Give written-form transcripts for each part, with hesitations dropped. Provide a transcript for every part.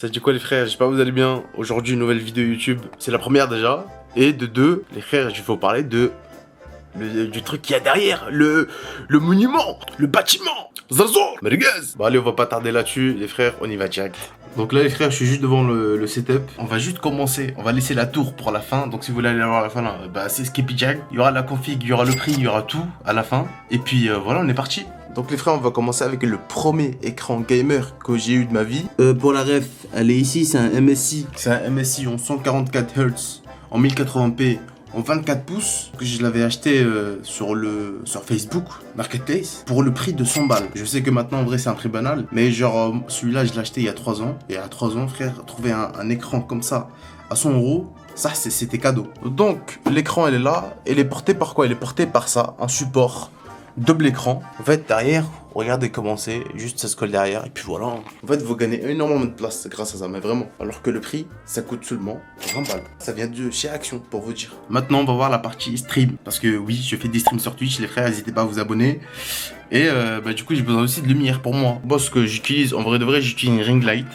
Ça dit quoi les frères, j'espère que vous allez bien. Aujourd'hui une nouvelle vidéo YouTube, c'est la première déjà. Et de deux, les frères, je vais vous parler de du truc qu'il y a derrière, le monument, le bâtiment, Zazo, merguez. Bon allez, on va pas tarder là-dessus, les frères, on y va direct. Donc là les frères, je suis juste devant le setup. On va juste commencer, on va laisser la tour pour la fin. Donc si vous voulez aller voir la fin là, bah c'est Skippy Jack. Il y aura la config, il y aura le prix, il y aura tout à la fin. Et puis voilà, on est parti. Donc les frères, on va commencer avec le premier écran gamer que j'ai eu de ma vie. Pour la ref, elle est ici, c'est un MSI. C'est un MSI en 144 Hz, en 1080p, en 24 pouces, que je l'avais acheté sur Facebook Marketplace pour le prix de 100 balles. Je sais que maintenant en vrai c'est un prix banal, mais genre celui-là je l'ai acheté il y a 3 ans. Et à 3 ans frère, trouver un écran comme ça à 100 euros, ça c'était cadeau. Donc l'écran elle est là, elle est portée par quoi? Elle est portée par ça, un support double écran. En fait derrière, regardez comment c'est, juste ça se colle derrière et puis voilà. En fait vous gagnez énormément de place grâce à ça, mais vraiment. Alors que le prix, ça coûte seulement 20 balles. Ça vient de chez Action pour vous dire. Maintenant on va voir la partie stream. Parce que oui, je fais des streams sur Twitch, les frères, n'hésitez pas à vous abonner. Et du coup j'ai besoin aussi de lumière pour moi. Moi ce que j'utilise, en vrai de vrai, j'utilise une ring light.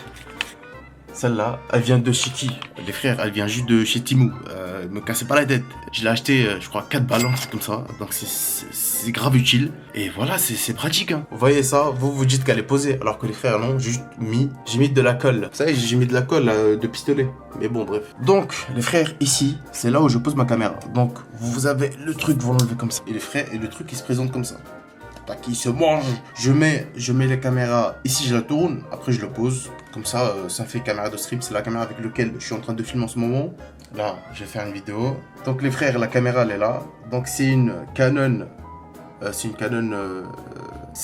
Celle-là, elle vient de chez qui? Les frères, elle vient juste de chez Temu. Me cassez pas la tête. Je l'ai acheté, je crois, 4 balles, un truc comme ça. Donc c'est grave utile. Et voilà, c'est pratique. Hein. Vous voyez ça, vous dites qu'elle est posée. Alors que les frères, non, j'ai mis de la colle. Vous savez, j'ai mis de la colle de pistolet. Mais bon, bref. Donc, les frères, ici, c'est là où je pose ma caméra. Donc, vous avez le truc, vous l'enlevez comme ça. Et les frères, et le truc, il se présente comme ça. Tac, il se mange. Je mets la caméra ici, je la tourne. Après, je la pose. Comme ça, ça fait caméra de stream. C'est la caméra avec laquelle je suis en train de filmer en ce moment. Là, je vais faire une vidéo. Donc, les frères, la caméra, elle est là. Donc, c'est une Canon. C'est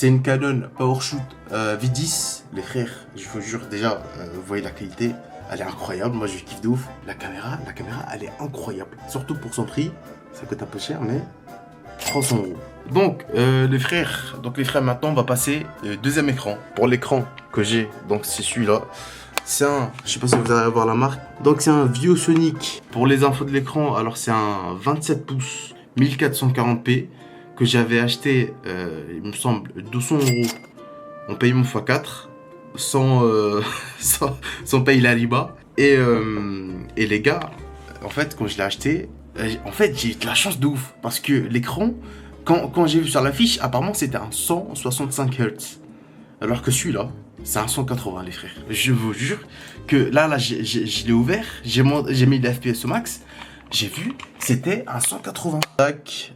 une Canon PowerShoot V10. Les frères, je vous jure, déjà, vous voyez la qualité. Elle est incroyable. Moi, je kiffe de ouf. La caméra, elle est incroyable. Surtout pour son prix. Ça coûte un peu cher, mais 300 euros. Donc les frères, maintenant on va passer au deuxième écran. Pour l'écran que j'ai, donc c'est celui-là. C'est un, je sais pas si vous allez voir la marque. Donc c'est un ViewSonic. Pour les infos de l'écran, alors c'est un 27 pouces 1440p que j'avais acheté, il me semble 200 euros en paiement x4 sans payer la riba. Et les gars, en fait quand je l'ai acheté, j'ai eu de la chance de ouf parce que l'écran, quand j'ai vu sur l'affiche, apparemment c'était un 165 Hz. Alors que celui-là, c'est un 180 les frères. Je vous jure que là je l'ai ouvert, j'ai mis l'FPS au max, j'ai vu, c'était un 180. Tac,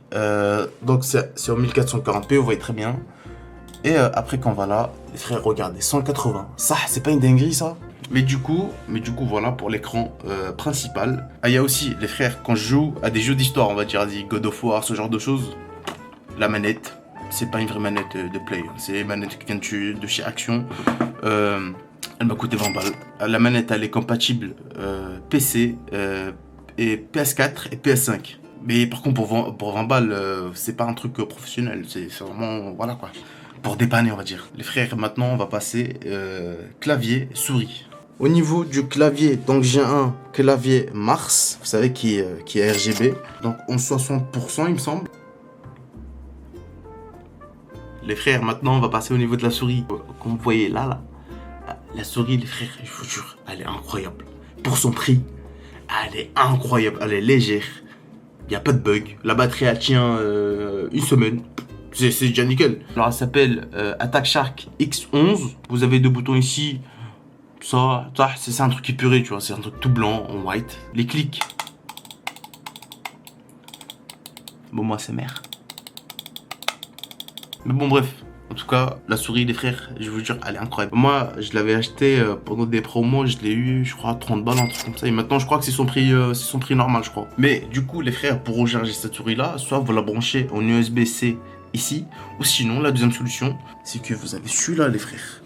donc c'est en 1440p, vous voyez très bien. Et après quand on va là, les frères, regardez, 180. Ça, c'est pas une dinguerie ça? Mais du coup, voilà pour l'écran principal. Ah, il y a aussi, les frères, quand je joue à des jeux d'histoire, on va dire à des God of War, ce genre de choses, la manette, c'est pas une vraie manette de play. C'est une manette qui vient de chez Action. Elle m'a coûté 20 balles. La manette, elle est compatible PC et PS4 et PS5. Mais par contre, pour 20 balles, c'est pas un truc professionnel. C'est vraiment, voilà quoi. Pour dépanner, on va dire. Les frères, maintenant, on va passer clavier, souris. Au niveau du clavier, donc j'ai un clavier Mars, vous savez, qui est RGB. Donc en 60%, il me semble. Les frères, maintenant, on va passer au niveau de la souris. Comme vous voyez là, la souris, les frères, je vous jure, elle est incroyable. Pour son prix, elle est incroyable. Elle est légère. Il n'y a pas de bug. La batterie, elle tient une semaine. C'est déjà nickel. Alors elle s'appelle Attack Shark X11. Vous avez deux boutons ici. Ça c'est un truc épuré, tu vois. C'est un truc tout blanc, en white. Les clics. Bon, moi c'est mère. Mais bon, bref. En tout cas, la souris, les frères, je vous jure, elle est incroyable. Moi, je l'avais acheté pendant des promos. Je l'ai eu, je crois, 30 balles, un truc comme ça. Et maintenant, je crois que c'est son prix normal, je crois. Mais du coup, les frères, pour recharger cette souris-là, soit vous la branchez en USB-C ici, ou sinon la deuxième solution, c'est que vous avez celui-là les frères.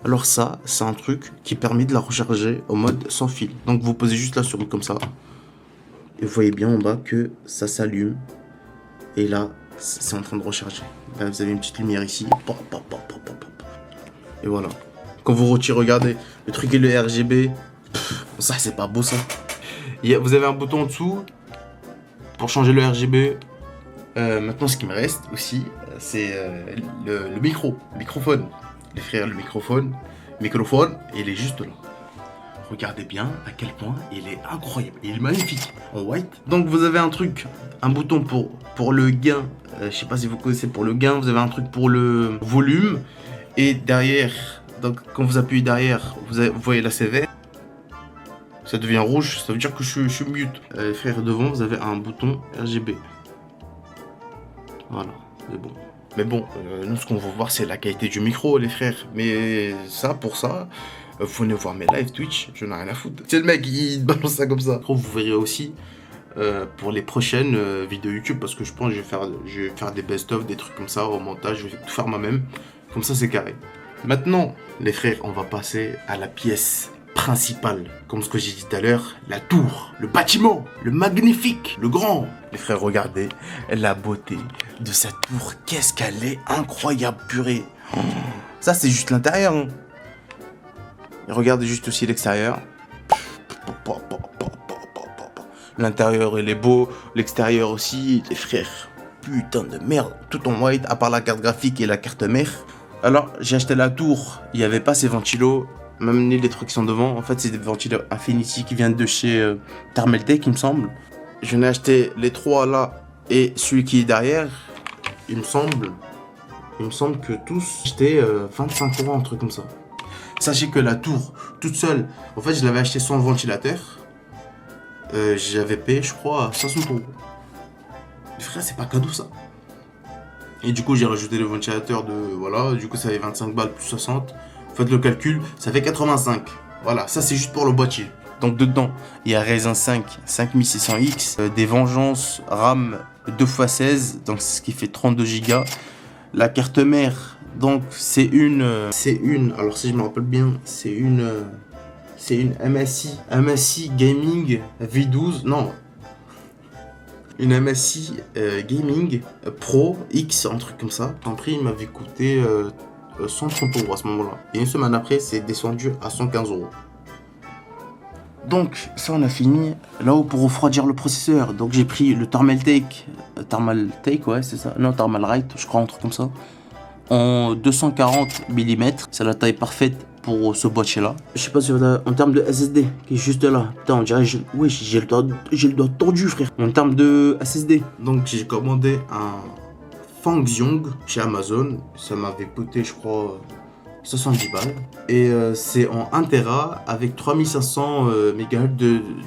Alors ça, c'est un truc qui permet de la recharger au mode sans fil. Donc vous posez juste la souris comme ça, et vous voyez bien en bas que ça s'allume, et là, c'est en train de recharger. Là, vous avez une petite lumière ici, et voilà. Quand vous retirez, regardez, le truc est le RGB, ça c'est pas beau ça. Vous avez un bouton en dessous, pour changer le RGB. Maintenant, ce qui me reste aussi, c'est le microphone. Les frères, le microphone, il est juste là. regardez bien à quel point il est incroyable. Il est magnifique en white. Donc vous avez un truc, un bouton pour le gain. Je sais pas si vous connaissez pour le gain. Vous avez un truc pour le volume. Et derrière, donc quand vous appuyez derrière, vous voyez la CV. Ça devient rouge, ça veut dire que je suis mute. Frère, devant, vous avez un bouton RGB. Voilà, c'est bon. Mais bon, nous ce qu'on veut voir c'est la qualité du micro les frères. Mais ça, pour ça, vous venez voir mes live Twitch, je n'ai rien à foutre. C'est le mec, il balance ça comme ça. Vous verrez aussi pour les prochaines vidéos YouTube, parce que je pense que je vais faire des best-of, des trucs comme ça au montage, je vais tout faire moi-même. Comme ça c'est carré. Maintenant, les frères, on va passer à la pièce principale. Comme ce que j'ai dit tout à l'heure, la tour, le bâtiment, le magnifique, le grand. Les frères, regardez la beauté de cette tour. Qu'est-ce qu'elle est incroyable, purée. Ça, c'est juste l'intérieur. Hein. Et regardez juste aussi l'extérieur. L'intérieur, il est beau. L'extérieur aussi. Les frères, putain de merde. Tout en white, à part la carte graphique et la carte mère. Alors, j'ai acheté la tour. Il n'y avait pas ces ventilos. Même ni les trucs qui sont devant, en fait c'est des ventilos Infinity qui viennent de chez Thermaltake il me semble. Je n'ai acheté les trois là et celui qui est derrière, il me semble que tous j'étais 25 €, un truc comme ça. Sachez que la tour toute seule, en fait je l'avais acheté sans ventilateur, j'avais payé je crois 60 €. Mais frère c'est pas cadeau ça. Et du coup j'ai rajouté le ventilateur de voilà, du coup ça fait 25 balles plus 60. Faites le calcul, ça fait 85. Voilà, ça c'est juste pour le boîtier. Donc dedans, il y a Ryzen 5 5600X, des Vengeance RAM 2x16, donc c'est ce qui fait 32 Go. La carte mère, donc c'est une, alors si je me rappelle bien, c'est une MSI Gaming V12, non, une MSI Gaming Pro X, un truc comme ça. En prix, il m'avait coûté 130 € à ce moment-là. Et une semaine après, c'est descendu à 115 €. Donc, ça, on a fini. Là-haut, pour refroidir le processeur, donc j'ai pris le Thermaltake, ouais, c'est ça. Non, Thermalright, je crois, un truc comme ça. En 240 mm. C'est la taille parfaite pour ce boîtier-là. Je sais pas si en termes de SSD, qui est juste là. Putain, on dirait, oui, j'ai le doigt tordu, frère. En termes de SSD. Donc, j'ai commandé un Fangxiong chez Amazon, ça m'avait coûté je crois 70 balles et c'est en 1 Tera avec 3500 MHz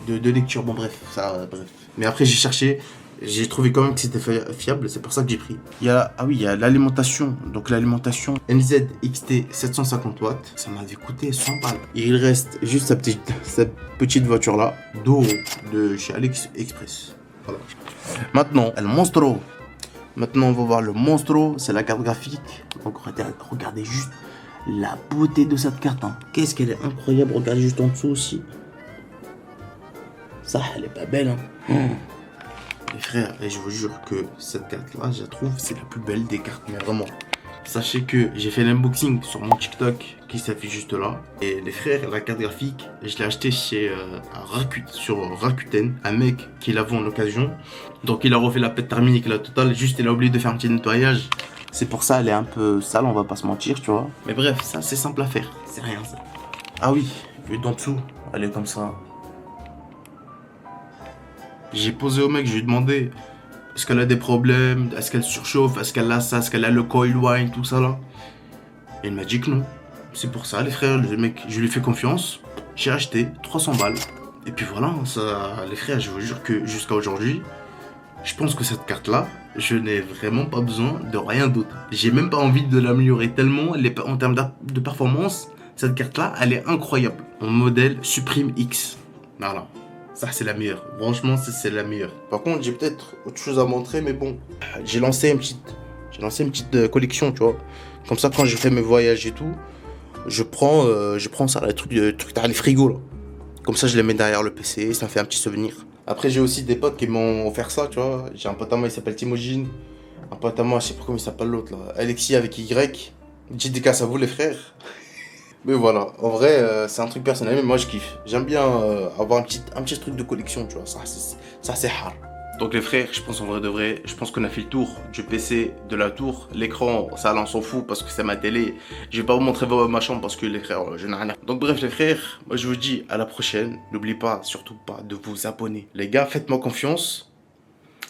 de lecture. Bon bref, bref. Mais après j'ai cherché, j'ai trouvé quand même que c'était fiable, c'est pour ça que j'ai pris. Il y a l'alimentation, donc l'alimentation NZXT 750 watts, ça m'avait coûté 100 balles. Et il reste juste cette petite voiture là, d'euros de chez AliExpress. Voilà. Maintenant, le Monstro. Maintenant, on va voir le Monstro, c'est la carte graphique. Donc, regardez juste la beauté de cette carte. Hein. Qu'est-ce qu'elle est incroyable. Regardez juste en dessous aussi. Ça, elle est pas belle. Hein. Les frères, et je vous jure que cette carte-là, je la trouve, c'est la plus belle des cartes. Mais vraiment. Sachez que j'ai fait l'unboxing sur mon TikTok qui s'affiche juste là. Et les frères, la carte graphique, je l'ai acheté chez sur Rakuten, un mec qui l'a vendu en occasion. Donc il a refait la pète thermique, la totale, juste il a oublié de faire un petit nettoyage. C'est pour ça elle est un peu sale, on va pas se mentir, tu vois. Mais bref, ça c'est simple à faire, c'est rien ça. Ah oui, vue d'en dessous, elle est comme ça. J'ai posé au mec, je lui ai demandé est-ce qu'elle a des problèmes, est-ce qu'elle surchauffe, est-ce qu'elle a ça, est-ce qu'elle a le coil wine, tout ça là. Et il m'a dit que non. C'est pour ça les frères, le mec, je lui ai fait confiance, j'ai acheté 300 balles. Et puis voilà, ça, les frères, je vous jure que jusqu'à aujourd'hui, je pense que cette carte-là, je n'ai vraiment pas besoin de rien d'autre. J'ai même pas envie de l'améliorer tellement, en termes de performance, cette carte-là, elle est incroyable. Mon modèle Supreme X. Voilà. Ça, c'est la meilleure. Franchement, c'est la meilleure. Par contre, j'ai peut-être autre chose à montrer, mais bon. J'ai lancé une petite collection, tu vois. Comme ça, quand je fais mes voyages et tout, je prends ça, les trucs dans les frigos, là. Comme ça, je les mets derrière le PC, ça me fait un petit souvenir. Après, j'ai aussi des potes qui m'ont offert ça, tu vois. J'ai un pote à moi, il s'appelle Timogine. Un pote à moi, je sais pas comment il s'appelle l'autre, là. Alexis avec Y. Petite dédicace à vous, les frères. Mais voilà, en vrai, c'est un truc personnel, mais moi je kiffe. J'aime bien avoir un petit truc de collection, tu vois. Ça c'est hard. Donc les frères, je pense en vrai de vrai, je pense qu'on a fait le tour du PC, de la tour. L'écran, ça là on s'en fout parce que c'est ma télé. Je vais pas vous montrer ma chambre parce que les frères, je n'ai rien à... Donc bref les frères, moi je vous dis à la prochaine. N'oubliez pas, surtout pas, de vous abonner. Les gars, faites-moi confiance.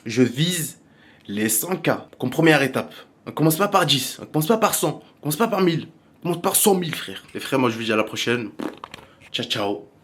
Je vise les 100K comme première étape. On commence pas par 10, on commence pas par 100, on commence pas par 1000. On commence par 100 000 frères. Les frères, moi je vous dis à la prochaine. Ciao ciao.